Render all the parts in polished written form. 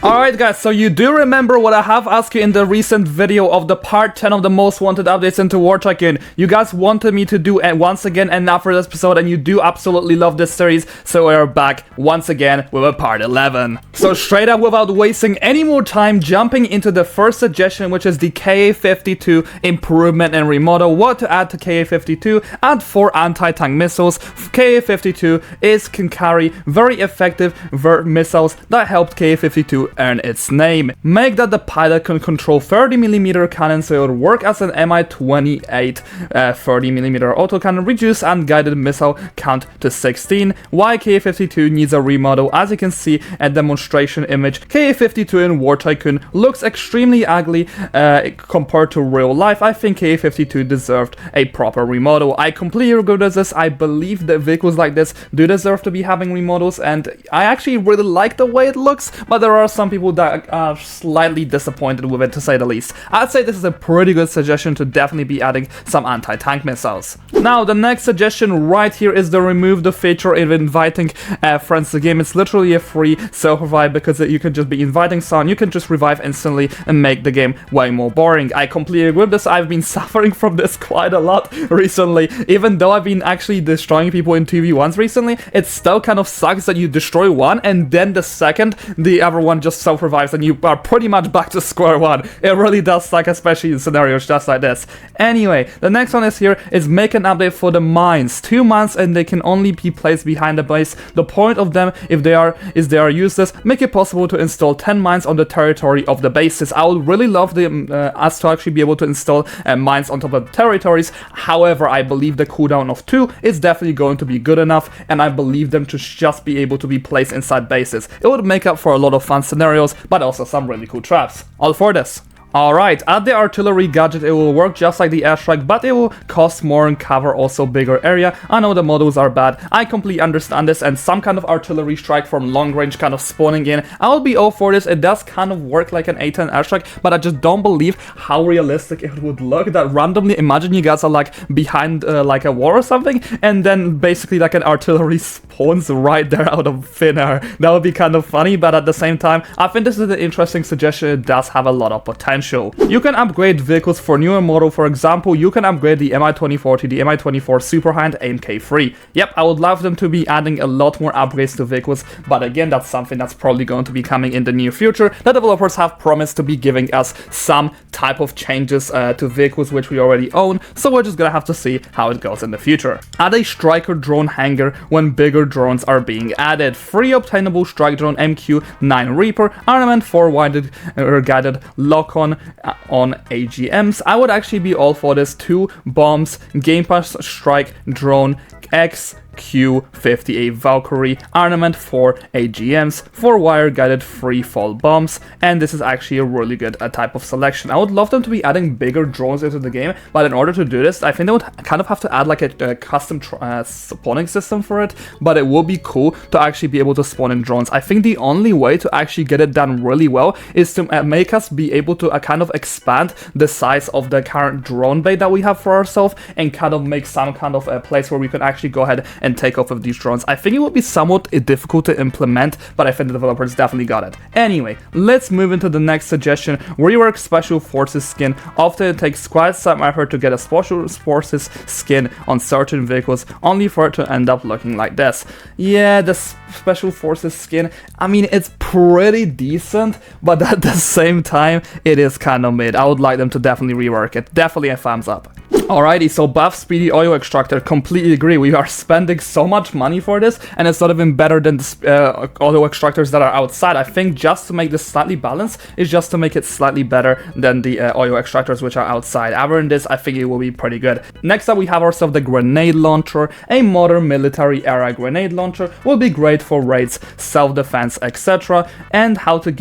Alright guys, so you do remember what I have asked you in the recent video of the part 10 of the most wanted updates into War Tycoon. You guys wanted me to do it once again and now for this episode, and you do absolutely love this series, so we're back once again with a part 11. So straight up, without wasting any more time, jumping into the first suggestion, which is the KA-52 improvement and remodel. What to add to KA-52? Add 4 anti-tank missiles. KA-52 can carry very effective missiles that helped KA-52 earn its name. Make that the pilot can control 30mm cannon, so it would work as an Mi-28 30mm autocannon, reduce unguided missile count to 16. Why KA-52 needs a remodel? As you can see a demonstration image, KA-52 in War Tycoon looks extremely ugly compared to real life. I think KA-52 deserved a proper remodel. I completely agree with this. I believe that vehicles like this do deserve to be having remodels, and I actually really like the way it looks, but there are some people that are slightly disappointed with it, to say the least. I'd say this is a pretty good suggestion to definitely be adding some anti-tank missiles. Now, the next suggestion right here is to remove the feature of inviting friends to the game. It's literally a free self-revive because you can just be inviting someone, you can just revive instantly and make the game way more boring. I completely agree with this. I've been suffering from this quite a lot recently. Even though I've been actually destroying people in 2v1s recently, it still kind of sucks that you destroy one and then the second the other one just self-revives and you are pretty much back to square one. It really does suck, especially in scenarios just like this. Anyway, the next one is make an update for the mines. 2 mines and they can only be placed behind the base. The point of them, if they are useless, make it possible to install 10 mines on the territory of the bases. I would really love us to actually be able to install mines on top of the territories. However, I believe the cooldown of 2 is definitely going to be good enough, and I believe them to just be able to be placed inside bases. It would make up for a lot of fun scenarios, but also some really cool traps. All for this. Alright, add the artillery gadget. It will work just like the airstrike, but it will cost more and cover also bigger area. I know the models are bad, I completely understand this, and some kind of artillery strike from long range kind of spawning in, I'll be all for this. It does kind of work like an A10 airstrike, but I just don't believe how realistic it would look. That randomly, imagine you guys are like behind like a wall or something, and then basically like an artillery spawns right there out of thin air. That would be kind of funny, but at the same time, I think this is an interesting suggestion. It does have a lot of potential. You can upgrade vehicles for newer model. For example, you can upgrade the Mi-24 to the Mi-24 Superhand AMK-3. Yep, I would love them to be adding a lot more upgrades to vehicles, but again, that's something that's probably going to be coming in the near future. The developers have promised to be giving us some type of changes to vehicles which we already own, so we're just gonna have to see how it goes in the future. Add a striker drone hangar when bigger drones are being added. Free obtainable strike drone MQ-9 Reaper, armament 4 winded guided lock-on AGMs. I would actually be all for this. 2 bombs, Game Pass strike drone XQ-58 Valkyrie, armament 4 AGMs, 4 wire-guided free fall bombs, and this is actually a really good type of selection. I would love them to be adding bigger drones into the game, but in order to do this, I think they would kind of have to add like a custom spawning system for it, but it would be cool to actually be able to spawn in drones. I think the only way to actually get it done really well is to make us be able to kind of expand the size of the current drone bay that we have for ourselves and kind of make some kind of a place where we can actually go ahead and take off of these drones. I think it would be somewhat difficult to implement, but I think the developers definitely got it. Anyway, let's move into the next suggestion. Rework Special Forces skin. Often it takes quite some effort to get a Special Forces skin on certain vehicles, only for it to end up looking like this. Yeah, the Special Forces skin, I mean, it's pretty decent, but at the same time, it is kind of mid. I would like them to definitely rework it. Definitely a thumbs up. Alrighty, so buff speedy oil extractor, completely agree. We are spending so much money for this, and it's not even better than the oil extractors that are outside. I think just to make this slightly balanced is just to make it slightly better than the oil extractors which are outside. Other than this, I think it will be pretty good. Next up, we have ourselves the grenade launcher. A modern military era grenade launcher will be great for raids, self-defense, etc. and how to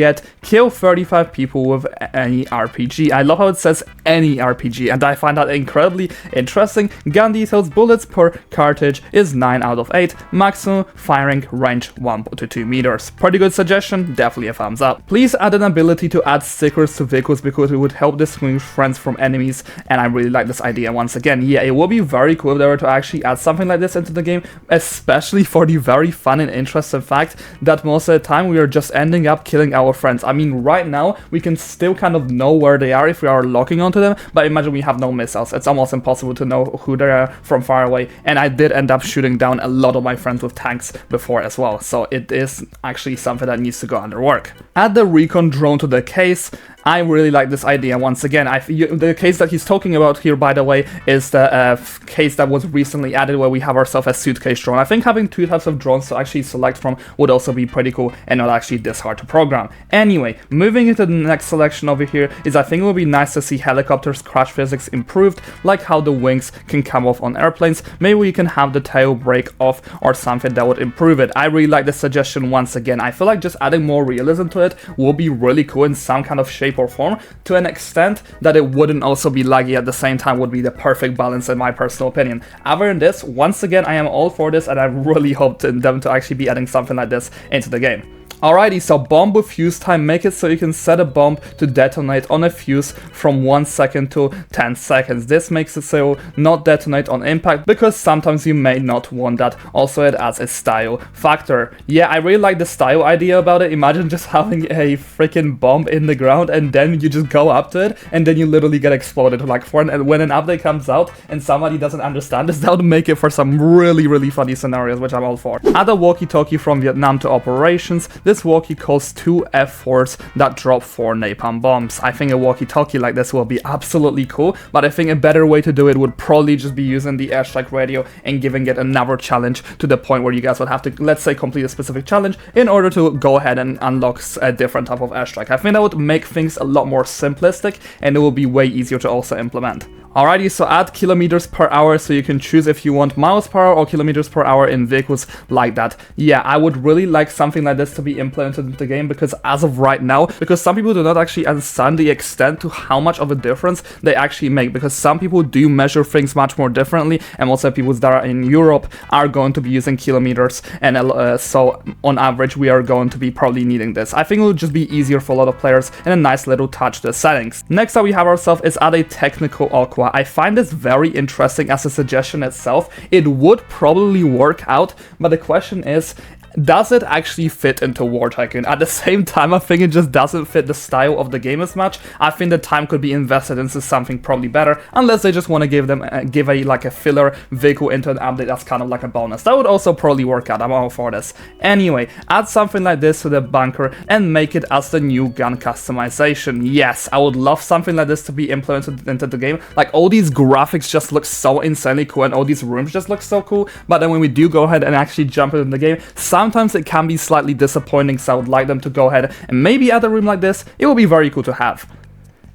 kill 35 people with any RPG. I love how it says any RPG, and I find that incredibly definitely interesting. Gun details, bullets per cartridge is 9 out of 8, maximum firing range 1 to 2 meters. Pretty good suggestion, definitely a thumbs up. Please add an ability to add stickers to vehicles because it would help distinguish friends from enemies, and I really like this idea once again. Yeah, it would be very cool if they were to actually add something like this into the game, especially for the very fun and interesting fact that most of the time we are just ending up killing our friends. I mean, right now we can still kind of know where they are if we are locking onto them, but imagine we have no missiles. It's almost impossible to know who they are from far away, and I did end up shooting down a lot of my friends with tanks before as well, so it is actually something that needs to go under work. Add the recon drone to the case. I really like this idea once again. The case that he's talking about here, by the way, is the case that was recently added where we have ourselves a suitcase drone. I think having two types of drones to actually select from would also be pretty cool and not actually this hard to program. Anyway, moving into the next selection over here is I think it would be nice to see helicopters crash physics improved, like how the wings can come off on airplanes. Maybe we can have the tail break off or something that would improve it. I really like this suggestion once again. I feel like just adding more realism to it will be really cool in some kind of shape or form, to an extent that it wouldn't also be laggy at the same time. Would be the perfect balance in my personal opinion. Other than this, once again, I am all for this, and I really hope them to actually be adding something like this into the game. Alrighty, so bomb with fuse time. Make it so you can set a bomb to detonate on a fuse from 1 second to 10 seconds. This makes it so not detonate on impact, because sometimes you may not want that. Also, it adds a style factor. Yeah, I really like the style idea about it. Imagine just having a freaking bomb in the ground and then you just go up to it and then you literally get exploded. Like when an update comes out and somebody doesn't understand this, that would make it for some really funny scenarios, which I'm all for. Add a walkie-talkie from Vietnam to operations. This walkie calls 2 F4s that drop 4 napalm bombs. I think a walkie-talkie like this will be absolutely cool, but I think a better way to do it would probably just be using the airstrike radio and giving it another challenge, to the point where you guys would have to, let's say, complete a specific challenge in order to go ahead and unlock a different type of airstrike. I think that would make things a lot more simplistic, and it will be way easier to also implement. Alrighty, so add kilometers per hour, so you can choose if you want miles per hour or kilometers per hour in vehicles like that. Yeah, I would really like something like this to be implemented into the game, because as of right now, because some people do not actually understand the extent to how much of a difference they actually make, because some people do measure things much more differently, and also people that are in Europe are going to be using kilometers, and so on average we are going to be probably needing this. I think it would just be easier for a lot of players and a nice little touch to the settings. Next up we have ourselves is add a technical aqua. I find this very interesting as a suggestion itself. It would probably work out, but the question is, does it actually fit into War Tycoon? At the same time, I think it just doesn't fit the style of the game as much. I think the time could be invested into something probably better, unless they just want to give a filler vehicle into an update that's kind of like a bonus. That would also probably work out. I'm all for this. Anyway, add something like this to the bunker and make it as the new gun customization. Yes, I would love something like this to be implemented into the game. Like, all these graphics just look so insanely cool, and all these rooms just look so cool, but then when we do go ahead and actually jump into the game, sometimes it can be slightly disappointing, so I would like them to go ahead and maybe add a room like this. It would be very cool to have.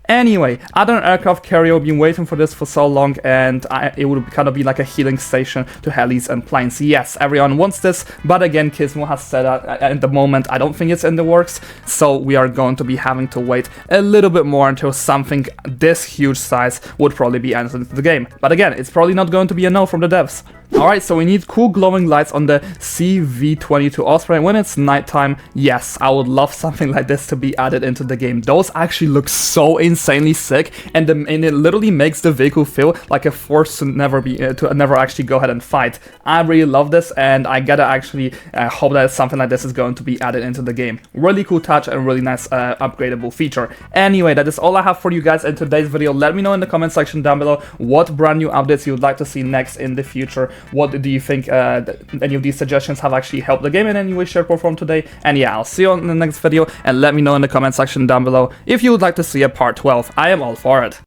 Anyway, add an aircraft carrier. I've been waiting for this for so long, and it would kind of be like a healing station to helis and planes. Yes, everyone wants this, but again, Gizmo has said that at the moment I don't think it's in the works, so we are going to be having to wait a little bit more until something this huge size would probably be entered into the game. But again, it's probably not going to be a no from the devs. Alright, so we need cool glowing lights on the CV-22 Osprey when it's nighttime. Yes, I would love something like this to be added into the game. Those actually look so insanely sick, and it literally makes the vehicle feel like a force to never actually go ahead and fight. I really love this, and I gotta actually hope that something like this is going to be added into the game. Really cool touch and really nice upgradable feature. Anyway, that is all I have for you guys in today's video. Let me know in the comment section down below what brand new updates you would like to see next in the future. What do you think any of these suggestions have actually helped the game in any way, shape, or form today? And yeah, I'll see you in the next video, and let me know in the comment section down below if you would like to see a part 12. I am all for it.